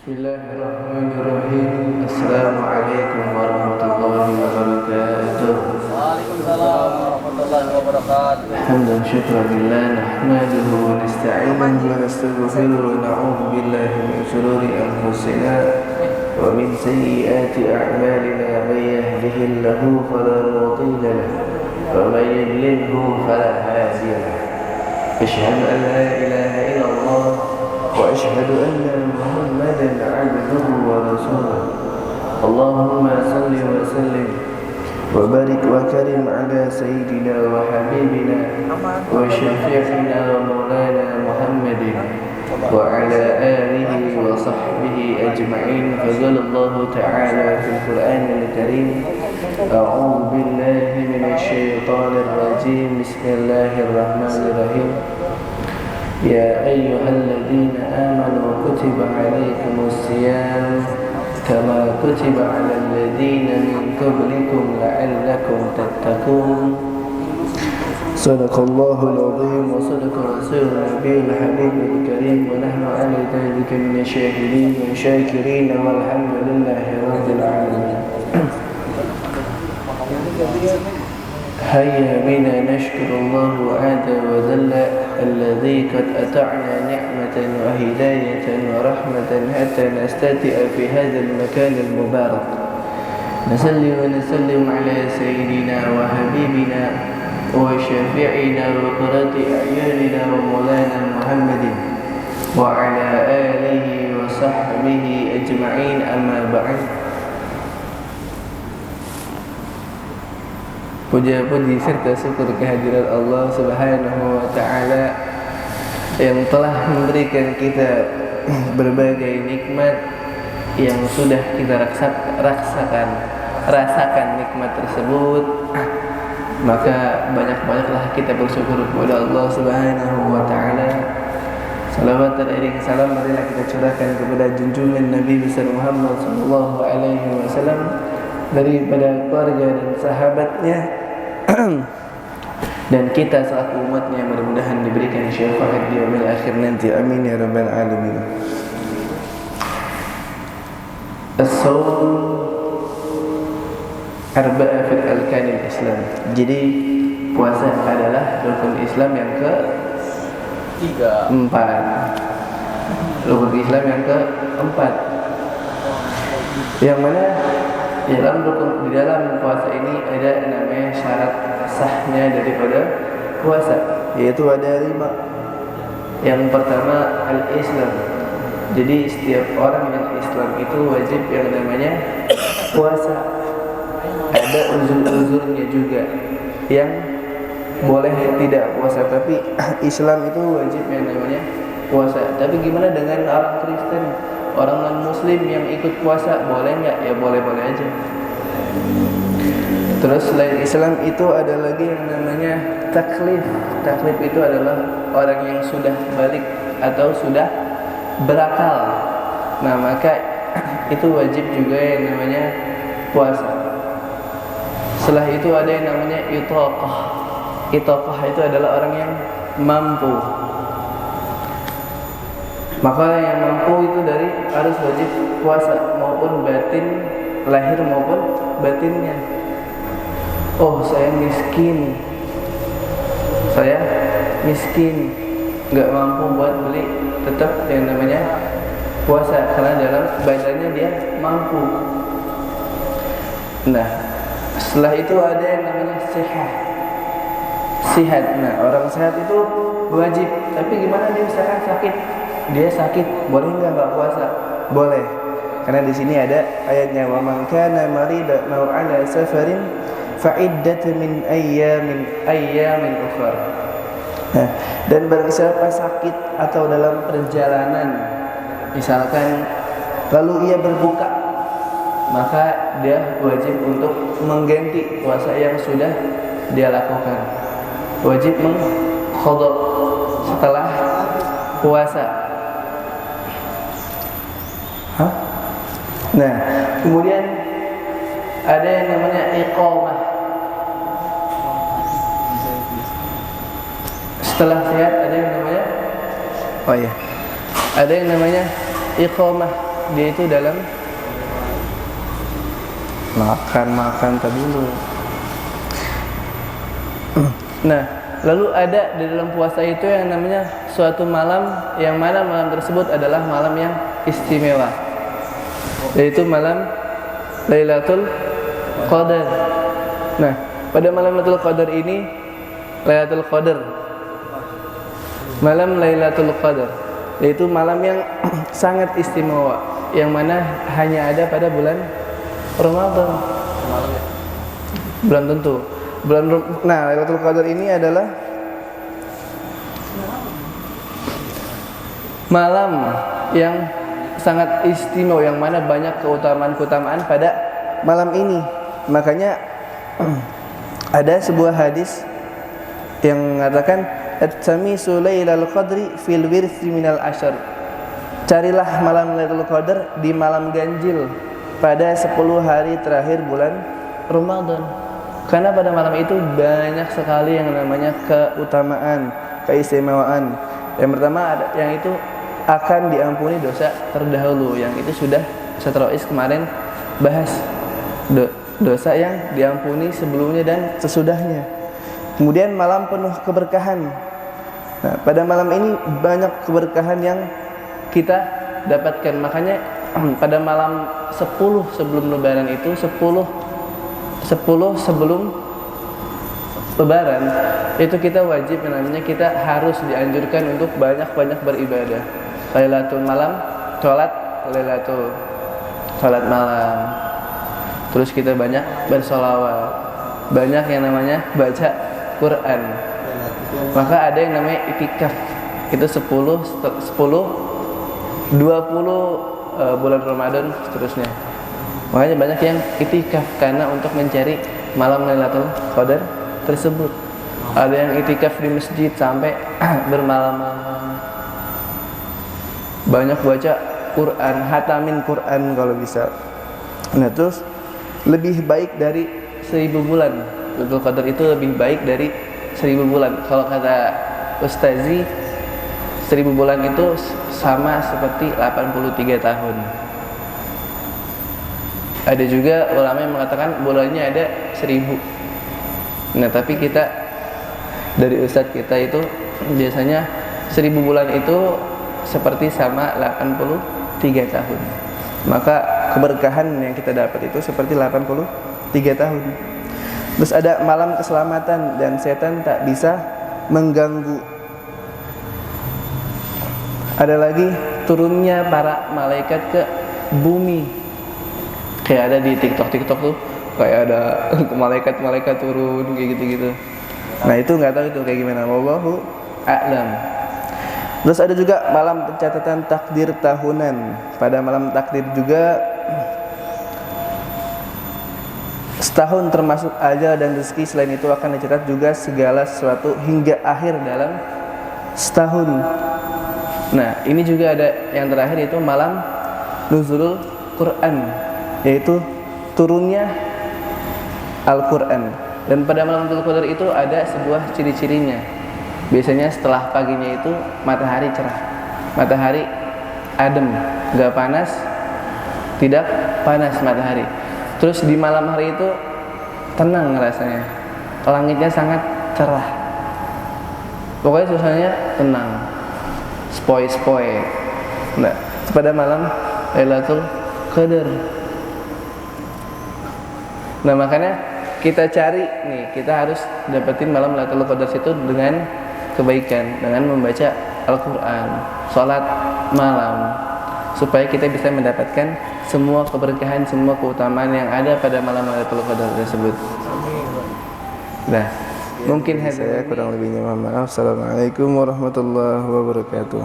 Bismillahirrahmanirrahim. Assalamualaikum warahmatullahi wabarakatuh. Waalaikumsalam warahmatullahi wabarakatuh. Hamdan syukran lillah nahmaduhu wa nasta'inuhu wa nastaghfiruhu wa na'udzu billahi min shururi anfusina wa min sayyiati a'malina may yahdihillahu fala mudilla lahu wa may yudlilhu fala hadiya lahu. Asyhadu an la ilaha illallah وأشهد أن محمدا عبده ورسوله اللهم صل وسلم وبارك وكرم على سيدنا وحبيبنا وشفيعنا ومولانا محمد وعلى آله وصحبه أجمعين. فقال الله تعالى في القرآن الكريم أعوذ بالله من الشيطان الرجيم بسم الله الرحمن الرحيم يا أيها الذين آمنوا كتب عليكم الصيام كما كتب على الذين من قبلكم لعلكم تتقون. صدق الله العظيم وصدق رسول النبي الحبيب الكريم ونحن على ذلك من الشاهدين والشاكرين والحمد لله رب العالمين. هيا بنا نشكر الله عز وجل الذي قد أطعنا نعمة وهداية ورحمة حتى نستتئ في هذا المكان المبارك. نصلي ونسلم على سيدنا وحبيبنا وشفيعنا وقرة أعيننا ومولانا محمد وعلى آله وصحبه أجمعين. أما بعد. Puja-puji serta syukur kehadiran Allah Subhanahu wa Ta'ala yang telah memberikan kita berbagai nikmat yang sudah kita rasakan nikmat tersebut. Maka banyak-banyaklah kita bersyukur kepada Allah Subhanahu wa Ta'ala. Salawat dan iring salam marilah kita curahkan kepada junjungan Nabi besar Muhammad sallallahu alaihi wasallam, daripada keluarga dan sahabatnya dan kita selaku umatnya, mudah-mudahan diberikan syafaat di yaumil akhir nanti. Amin ya rabbal alamin. As-shawm arba'a fil arkanil Islam. Jadi puasa adalah rukun Islam yang ke-4. Rukun Islam yang ke-4. Yang mana di dalam puasa ini ada namanya syarat sahnya daripada puasa, yaitu ada 5. Yang pertama al-Islam. Jadi setiap orang yang Islam itu wajib yang namanya puasa. Ada uzur-uzurnya juga yang boleh tidak puasa, tapi Islam itu wajib yang namanya puasa. Tapi gimana dengan orang Kristen, orang non-muslim yang ikut puasa, boleh nggak? Ya boleh-boleh aja. Terus selain Islam itu ada lagi yang namanya taklif. Taklif itu adalah orang yang sudah balik atau sudah berakal. Nah maka itu wajib juga yang namanya puasa. Setelah itu ada yang namanya itaqah. Itaqah itu adalah orang yang mampu. Maka yang mampu itu harus wajib puasa, maupun batin, lahir maupun batinnya. Oh saya miskin, nggak mampu buat beli, tetap yang namanya puasa karena dalam badannya dia mampu. Nah setelah itu ada yang namanya sihat. Nah orang sehat itu wajib, tapi gimana dia misalkan sakit? Dia sakit, boleh nggak puasa? Boleh, karena di sini ada ayatnya, wa man kana maridan aw ala safarin fa iddatu min ayyamin ukhra. Nah, dan barang siapa sakit atau dalam perjalanan, misalkan lalu ia berbuka, maka dia wajib untuk mengganti puasa yang sudah dia lakukan. Wajib mengqadha setelah puasa. Nah, kemudian ada yang namanya iqamah. Setelah sehat ada yang namanya ada yang namanya iqamah. dia itu dalam makan tadi dulu. Nah, lalu ada di dalam puasa itu yang namanya suatu malam, yang mana malam tersebut adalah malam yang istimewa, yaitu malam Lailatul Qadar. Nah, pada malam Lailatul Qadar ini, malam Lailatul Qadar, yaitu malam yang sangat istimewa, yang mana hanya ada pada bulan Ramadan. Belum tentu. Nah, Lailatul Qadar ini adalah malam yang sangat istimewa, yang mana banyak keutamaan pada malam ini. Makanya ada sebuah hadis yang mengatakan at-tamisu lailal qadri fil wirthi minal asyr. Carilah malam Lailatul Qadar di malam ganjil pada 10 hari terakhir bulan Ramadan. Karena pada malam itu banyak sekali yang namanya keutamaan, keistimewaan. Yang pertama ada yang itu akan diampuni dosa terdahulu, yang itu sudah Ustaz Rois kemarin bahas. Dosa yang diampuni sebelumnya dan sesudahnya. Kemudian malam penuh keberkahan. Nah, pada malam ini banyak keberkahan yang kita dapatkan. Makanya pada malam 10 sebelum lebaran itu, 10 sebelum lebaran itu kita wajib, namanya kita harus dianjurkan untuk banyak-banyak beribadah. Lailatul malam, sholat malam. Terus kita banyak bersolawat, banyak yang namanya baca Quran. Maka ada yang namanya itikaf. Itu 20 bulan Ramadan seterusnya. Makanya banyak yang itikaf karena untuk mencari malam Lailatul Qadar tersebut. Ada yang itikaf di masjid sampai bermalam-malam. Banyak baca Quran, hatamin Quran kalau bisa. Nah, terus lebih baik dari 1000 bulan. Lailatul Qadar itu lebih baik dari 1000 bulan. Kalau kata Ustazi, 1000 bulan itu sama seperti 83 tahun. Ada juga ulama yang mengatakan bulannya ada 1000. Nah, tapi kita dari ustadz kita itu biasanya 1000 bulan itu seperti sama 83 tahun. Maka keberkahan yang kita dapat itu seperti 83 tahun. Terus ada malam keselamatan dan setan tak bisa mengganggu. Ada lagi turunnya para malaikat ke bumi. Kayak ada di TikTok tuh, kayak ada malaikat turun kayak gitu-gitu. Nah, itu nggak tahu itu kayak gimana. Wallahu a'lam. Terus ada juga malam pencatatan takdir tahunan. Pada malam takdir juga setahun termasuk ajal dan rezeki. Selain itu akan dicatat juga segala sesuatu hingga akhir dalam setahun. Nah, ini juga ada yang terakhir, itu malam nuzulul Quran, yaitu turunnya Al-Quran. Dan pada malam Lailatul Qadar itu ada sebuah ciri-cirinya. Biasanya setelah paginya itu matahari cerah, matahari adem, gak panas, tidak panas matahari. Terus di malam hari itu tenang rasanya, langitnya sangat cerah, pokoknya suasananya tenang, spoi-spoi. Nah, pada malam Lailatul Qadar. Nah, makanya kita cari nih, kita harus dapetin malam Lailatul Qadar itu dengan kebaikan, dengan membaca Al-Quran, sholat malam, supaya kita bisa mendapatkan semua keberkahan, semua keutamaan yang ada pada malam Lailatul Qadar tersebut. Nah, mungkin saya kurang lebihnya mohon maaf. Assalamualaikum warahmatullahi wabarakatuh.